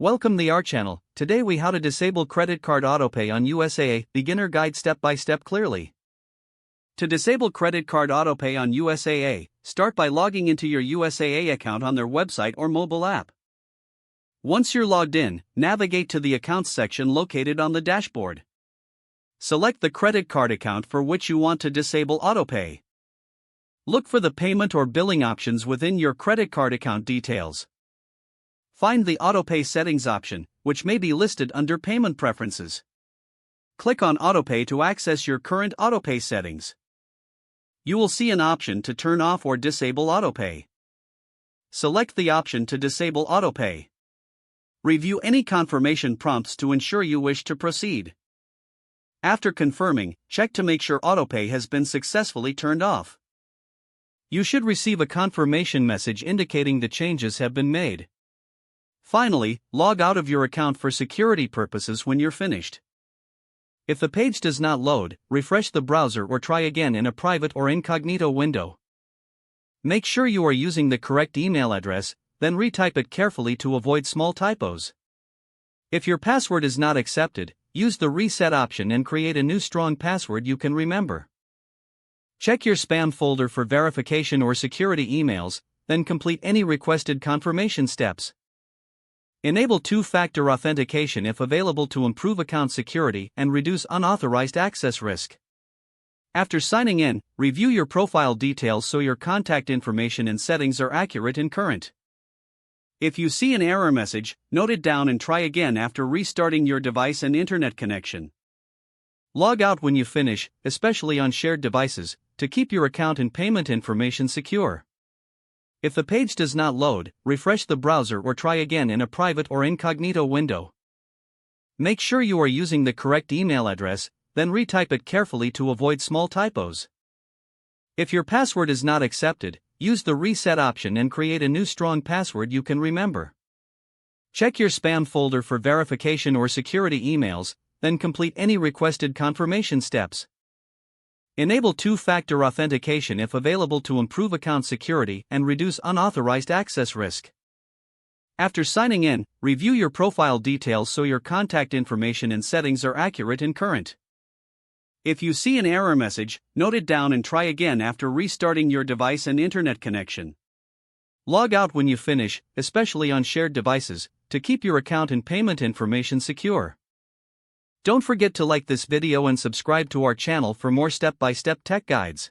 Welcome to our channel. Today we how to disable credit card autopay on USAA, beginner guide step by step clearly. To disable credit card autopay on USAA, start by logging into your USAA account on their website or mobile app. Once you're logged in, navigate to the accounts section located on the dashboard. Select the credit card account for which you want to disable autopay. Look for the payment or billing options within your credit card account details. Find the Autopay settings option, which may be listed under Payment Preferences. Click on Autopay to access your current Autopay settings. You will see an option to turn off or disable Autopay. Select the option to disable Autopay. Review any confirmation prompts to ensure you wish to proceed. After confirming, check to make sure Autopay has been successfully turned off. You should receive a confirmation message indicating the changes have been made. Finally, log out of your account for security purposes when you're finished. If the page does not load, refresh the browser or try again in a private or incognito window. Make sure you are using the correct email address, then retype it carefully to avoid small typos. If your password is not accepted, use the reset option and create a new strong password you can remember. Check your spam folder for verification or security emails, then complete any requested confirmation steps. Enable two-factor authentication if available to improve account security and reduce unauthorized access risk. After signing in, review your profile details so your contact information and settings are accurate and current. If you see an error message, note it down and try again after restarting your device and internet connection. Log out when you finish, especially on shared devices, to keep your account and payment information secure. If the page does not load, refresh the browser or try again in a private or incognito window. Make sure you are using the correct email address, then retype it carefully to avoid small typos. If your password is not accepted, use the reset option and create a new strong password you can remember. Check your spam folder for verification or security emails, then complete any requested confirmation steps. Enable two-factor authentication if available to improve account security and reduce unauthorized access risk. After signing in, review your profile details so your contact information and settings are accurate and current. If you see an error message, note it down and try again after restarting your device and internet connection. Log out when you finish, especially on shared devices, to keep your account and payment information secure. Don't forget to like this video and subscribe to our channel for more step-by-step tech guides.